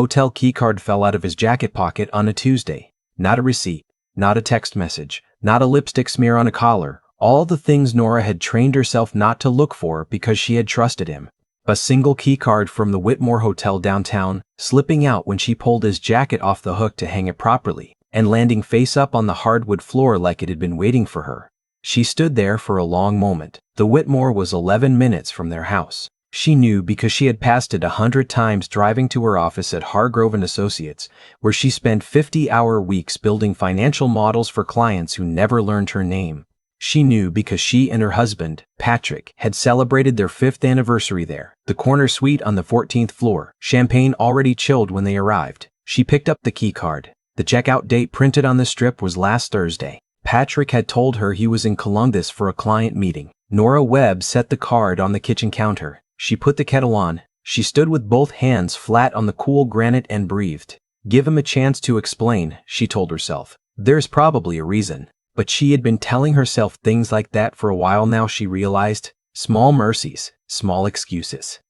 Hotel keycard fell out of his jacket pocket on a Tuesday. Not a receipt, not a text message, not a lipstick smear on a collar, all the things Nora had trained herself not to look for because she had trusted him. A single keycard from the Whitmore Hotel downtown, slipping out when she pulled his jacket off the hook to hang it properly, and landing face up on the hardwood floor like it had been waiting for her. She stood there for a long moment. The Whitmore was 11 minutes from their house. She knew because she had passed it 100 times driving to her office at Hargrove & Associates, where she spent 50-hour weeks building financial models for clients who never learned her name. She knew because she and her husband, Patrick, had celebrated their 5th anniversary there, the corner suite on the 14th floor, champagne already chilled when they arrived. She picked up the keycard. The checkout date printed on the strip was last Thursday. Patrick had told her he was in Columbus for a client meeting. Nora Webb set the card on the kitchen counter. She put the kettle on. She stood with both hands flat on the cool granite and breathed. Give him a chance to explain, she told herself. There's probably a reason. But she had been telling herself things like that for a while now, she realized. Small mercies, small excuses.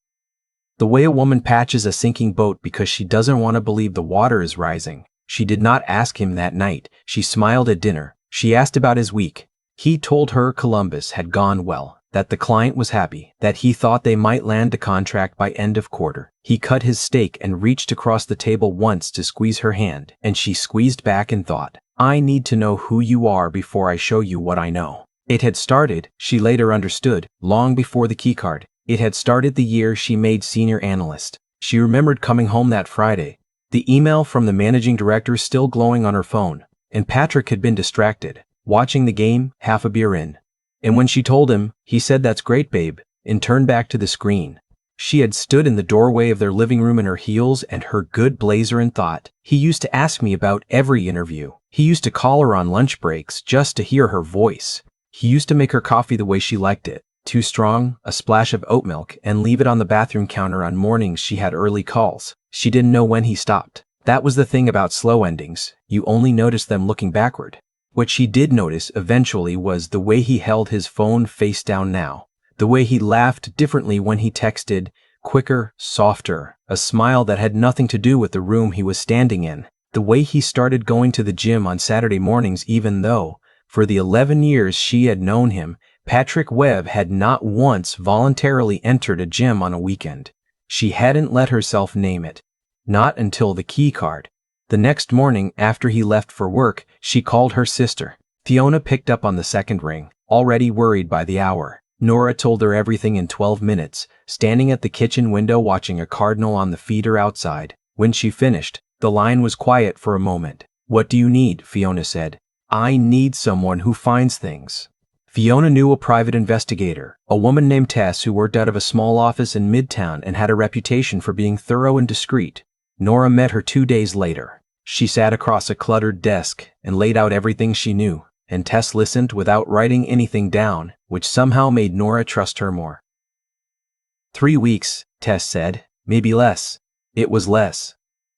The way a woman patches a sinking boat because she doesn't want to believe the water is rising. She did not ask him that night. She smiled at dinner. She asked about his week. He told her Columbus had gone well, that the client was happy, that he thought they might land a contract by end of quarter. He cut his steak and reached across the table once to squeeze her hand, and she squeezed back and thought, I need to know who you are before I show you what I know. It had started, she later understood, long before the keycard. It had started the year she made senior analyst. She remembered coming home that Friday, the email from the managing director still glowing on her phone, and Patrick had been distracted, watching the game, half a beer in. And when she told him, he said, "That's great, babe," and turned back to the screen. She had stood in the doorway of their living room in her heels and her good blazer and thought, he used to ask me about every interview. He used to call her on lunch breaks just to hear her voice. He used to make her coffee the way she liked it, too strong, a splash of oat milk, and leave it on the bathroom counter on mornings she had early calls. She didn't know when he stopped. That was the thing about slow endings. You only notice them looking backward. What she did notice eventually was the way he held his phone face down now, the way he laughed differently when he texted, quicker, softer, a smile that had nothing to do with the room he was standing in, the way he started going to the gym on Saturday mornings even though, for the 11 years she had known him, Patrick Webb had not once voluntarily entered a gym on a weekend. She hadn't let herself name it. Not until the key card. The next morning, after he left for work, she called her sister. Fiona picked up on the second ring, already worried by the hour. Nora told her everything in 12 minutes, standing at the kitchen window watching a cardinal on the feeder outside. When she finished, the line was quiet for a moment. "What do you need?" Fiona said. "I need someone who finds things." Fiona knew a private investigator, a woman named Tess who worked out of a small office in Midtown and had a reputation for being thorough and discreet. Nora met her 2 days later. She sat across a cluttered desk and laid out everything she knew, and Tess listened without writing anything down, which somehow made Nora trust her more. 3 weeks, Tess said, maybe less. It was less.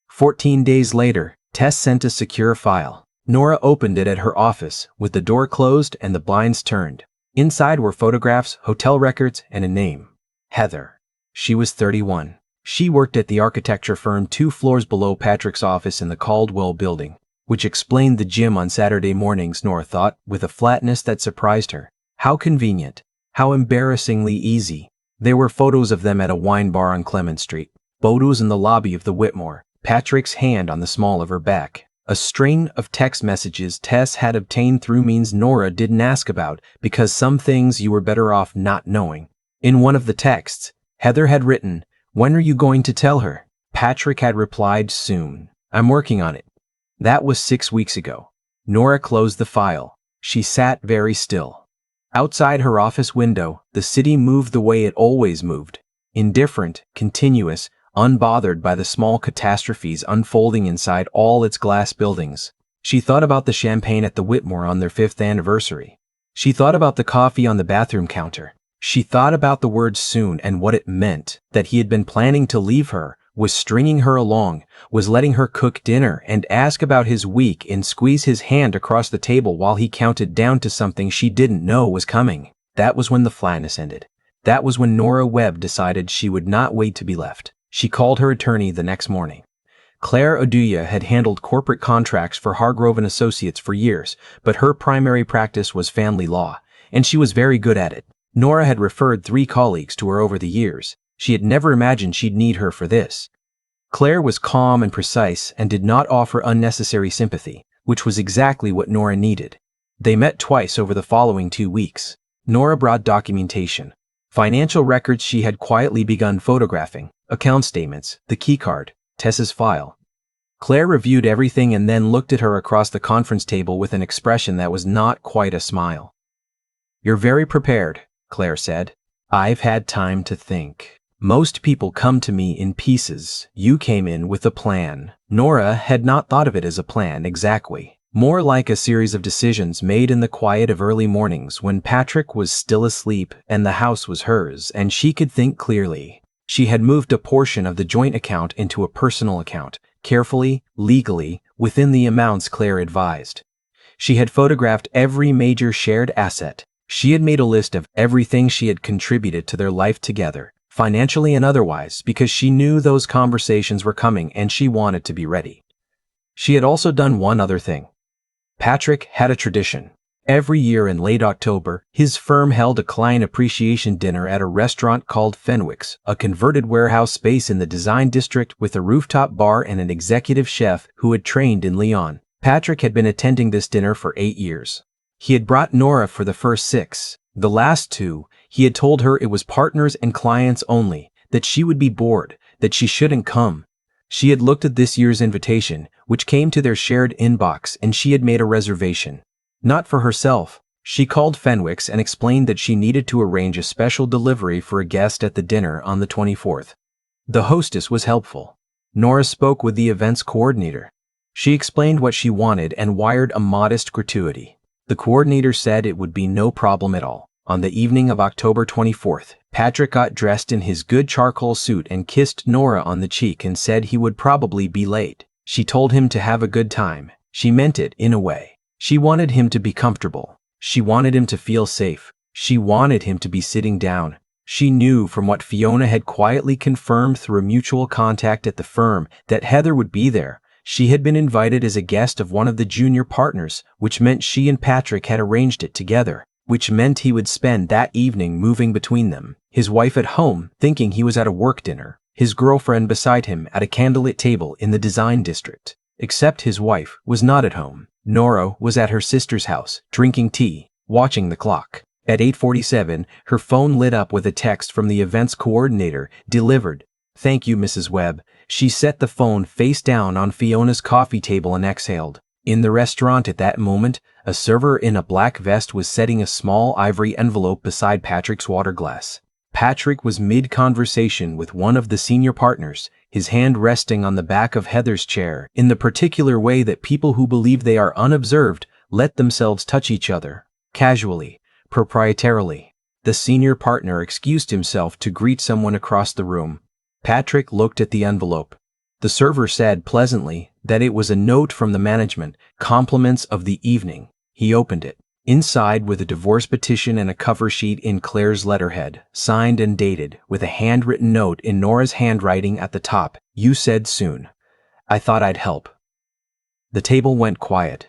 14 days later, Tess sent a secure file. Nora opened it at her office, with the door closed and the blinds turned. Inside were photographs, hotel records, and a name. Heather. She was 31. She worked at the architecture firm 2 floors below Patrick's office in the Caldwell building, which explained the gym on Saturday mornings, Nora thought, with a flatness that surprised her. How convenient. How embarrassingly easy. There were photos of them at a wine bar on Clement Street. Photos in the lobby of the Whitmore. Patrick's hand on the small of her back. A string of text messages Tess had obtained through means Nora didn't ask about because some things you were better off not knowing. In one of the texts, Heather had written, "When are you going to tell her?" Patrick had replied, "Soon. I'm working on it." That was 6 weeks ago. Nora closed the file. She sat very still. Outside her office window, the city moved the way it always moved. Indifferent, continuous, unbothered by the small catastrophes unfolding inside all its glass buildings. She thought about the champagne at the Whitmore on their 5th anniversary. She thought about the coffee on the bathroom counter. She thought about the word soon and what it meant, that he had been planning to leave her, was stringing her along, was letting her cook dinner and ask about his week and squeeze his hand across the table while he counted down to something she didn't know was coming. That was when the flatness ended. That was when Nora Webb decided she would not wait to be left. She called her attorney the next morning. Claire Oduya had handled corporate contracts for Hargrove and Associates for years, but her primary practice was family law, and she was very good at it. Nora had referred 3 colleagues to her over the years. She had never imagined she'd need her for this. Claire was calm and precise and did not offer unnecessary sympathy, which was exactly what Nora needed. They met twice over the following 2 weeks. Nora brought documentation. Financial records she had quietly begun photographing, account statements, the keycard, Tessa's file. Claire reviewed everything and then looked at her across the conference table with an expression that was not quite a smile. "You're very prepared," Claire said. "I've had time to think. Most people come to me in pieces. You came in with a plan." Nora had not thought of it as a plan exactly, more like a series of decisions made in the quiet of early mornings when Patrick was still asleep and the house was hers and she could think clearly. She had moved a portion of the joint account into a personal account, carefully, legally, within the amounts Claire advised. She had photographed every major shared asset. She had made a list of everything she had contributed to their life together, financially and otherwise, because she knew those conversations were coming and she wanted to be ready. She had also done one other thing. Patrick had a tradition. Every year in late October, his firm held a client appreciation dinner at a restaurant called Fenwick's, a converted warehouse space in the design district with a rooftop bar and an executive chef who had trained in Lyon. Patrick had been attending this dinner for 8 years. He had brought Nora for the first 6. The last 2, he had told her it was partners and clients only, that she would be bored, that she shouldn't come. She had looked at this year's invitation, which came to their shared inbox, and she had made a reservation. Not for herself. She called Fenwick's and explained that she needed to arrange a special delivery for a guest at the dinner on the 24th. The hostess was helpful. Nora spoke with the event's coordinator. She explained what she wanted and wired a modest gratuity. The coordinator said it would be no problem at all. On the evening of October 24th, Patrick got dressed in his good charcoal suit and kissed Nora on the cheek and said he would probably be late. She told him to have a good time. She meant it in a way. She wanted him to be comfortable. She wanted him to feel safe. She wanted him to be sitting down. She knew from what Fiona had quietly confirmed through a mutual contact at the firm that Heather would be there. She had been invited as a guest of one of the junior partners, which meant she and Patrick had arranged it together, which meant he would spend that evening moving between them. His wife at home, thinking he was at a work dinner. His girlfriend beside him at a candlelit table in the design district. Except his wife was not at home. Nora was at her sister's house, drinking tea, watching the clock. At 8:47, her phone lit up with a text from the event's coordinator, delivered. "Thank you, Mrs. Webb." She set the phone face down on Fiona's coffee table and exhaled. In the restaurant at that moment, a server in a black vest was setting a small ivory envelope beside Patrick's water glass. Patrick was mid-conversation with one of the senior partners, his hand resting on the back of Heather's chair, in the particular way that people who believe they are unobserved let themselves touch each other, casually, proprietarily. The senior partner excused himself to greet someone across the room. Patrick looked at the envelope. The server said pleasantly that it was a note from the management, compliments of the evening. He opened it. Inside were the divorce petition and a cover sheet in Claire's letterhead, signed and dated, with a handwritten note in Nora's handwriting at the top. "You said soon. I thought I'd help." The table went quiet.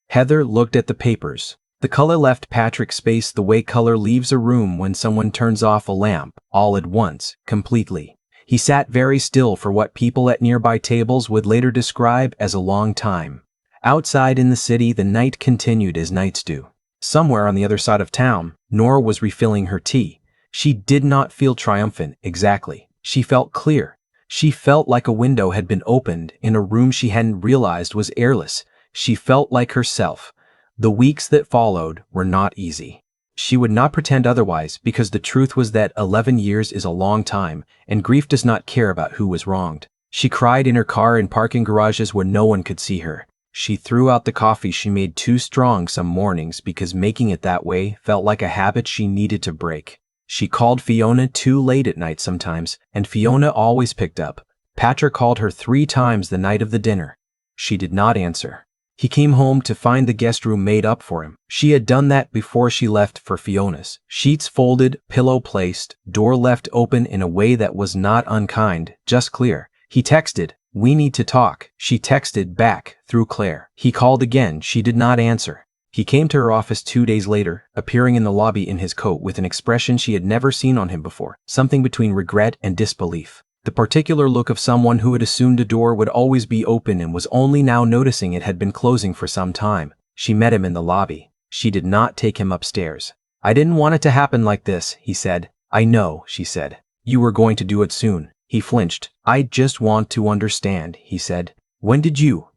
Heather looked at the papers. The color left Patrick's face the way color leaves a room when someone turns off a lamp, all at once, completely. He sat very still for what people at nearby tables would later describe as a long time. Outside in the city, the night continued as nights do. Somewhere on the other side of town, Nora was refilling her tea. She did not feel triumphant, exactly. She felt clear. She felt like a window had been opened in a room she hadn't realized was airless. She felt like herself. The weeks that followed were not easy. She would not pretend otherwise, because the truth was that 11 years is a long time, and grief does not care about who was wronged. She cried in her car in parking garages where no one could see her. She threw out the coffee she made too strong some mornings because making it that way felt like a habit she needed to break. She called Fiona too late at night sometimes, and Fiona always picked up. Patrick called her 3 times the night of the dinner. She did not answer. He came home to find the guest room made up for him. She had done that before she left for Fiona's. Sheets folded, pillow placed, door left open in a way that was not unkind, just clear. He texted, "We need to talk," she texted back through Claire. He called again. She did not answer. He came to her office 2 days later, appearing in the lobby in his coat with an expression she had never seen on him before, something between regret and disbelief. The particular look of someone who had assumed a door would always be open and was only now noticing it had been closing for some time. She met him in the lobby. She did not take him upstairs. "I didn't want it to happen like this," he said. "I know," she said. "You were going to do it soon." He flinched. "I just want to understand," he said. "When did you?"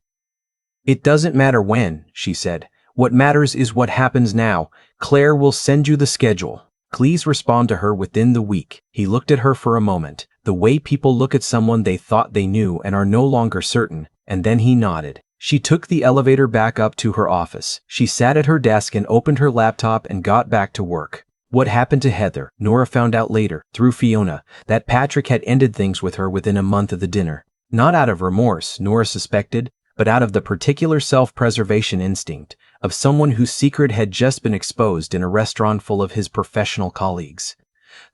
"It doesn't matter when," she said. "What matters is what happens now. Claire will send you the schedule. Please respond to her within the week." He looked at her for a moment, the way people look at someone they thought they knew and are no longer certain, and then he nodded. She took the elevator back up to her office. She sat at her desk and opened her laptop and got back to work. What happened to Heather? Nora found out later, through Fiona, that Patrick had ended things with her within a month of the dinner. Not out of remorse, Nora suspected, but out of the particular self-preservation instinct of someone whose secret had just been exposed in a restaurant full of his professional colleagues.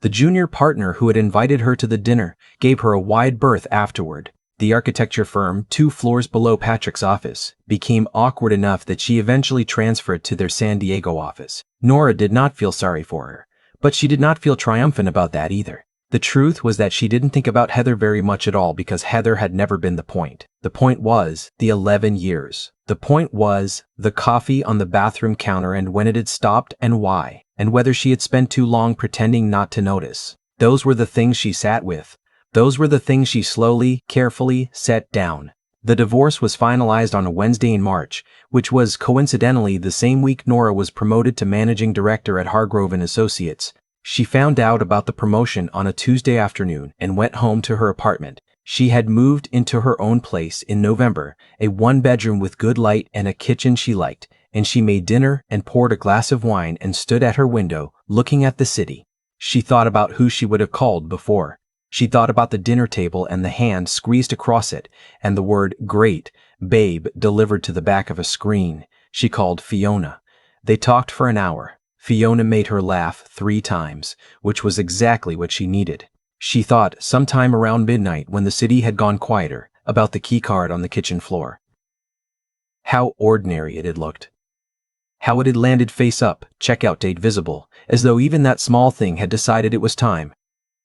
The junior partner who had invited her to the dinner gave her a wide berth afterward. The architecture firm, 2 floors below Patrick's office, became awkward enough that she eventually transferred to their San Diego office. Nora did not feel sorry for her, but she did not feel triumphant about that either. The truth was that she didn't think about Heather very much at all because Heather had never been the point. The point was the 11 years. The point was the coffee on the bathroom counter and when it had stopped and why, and whether she had spent too long pretending not to notice. Those were the things she sat with. Those were the things she slowly, carefully set down. The divorce was finalized on a Wednesday in March, which was coincidentally the same week Nora was promoted to managing director at Hargrove & Associates. She found out about the promotion on a Tuesday afternoon and went home to her apartment. She had moved into her own place in November, a 1-bedroom with good light and a kitchen she liked, and she made dinner and poured a glass of wine and stood at her window, looking at the city. She thought about who she would have called before. She thought about the dinner table and the hand squeezed across it, and the word "great," "babe" delivered to the back of a screen. She called Fiona. They talked for an hour. Fiona made her laugh 3 times, which was exactly what she needed. She thought, sometime around midnight when the city had gone quieter, about the keycard on the kitchen floor. How ordinary it had looked. How it had landed face up, checkout date visible, as though even that small thing had decided it was time.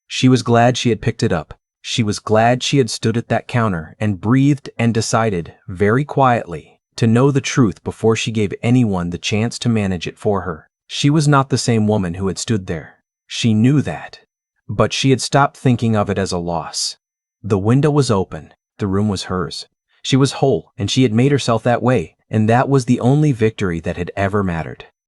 She was glad she had picked it up. She was glad she had stood at that counter and breathed and decided, very quietly, to know the truth before she gave anyone the chance to manage it for her. She was not the same woman who had stood there. She knew that. But she had stopped thinking of it as a loss. The window was open. The room was hers. She was whole, and she had made herself that way, and that was the only victory that had ever mattered.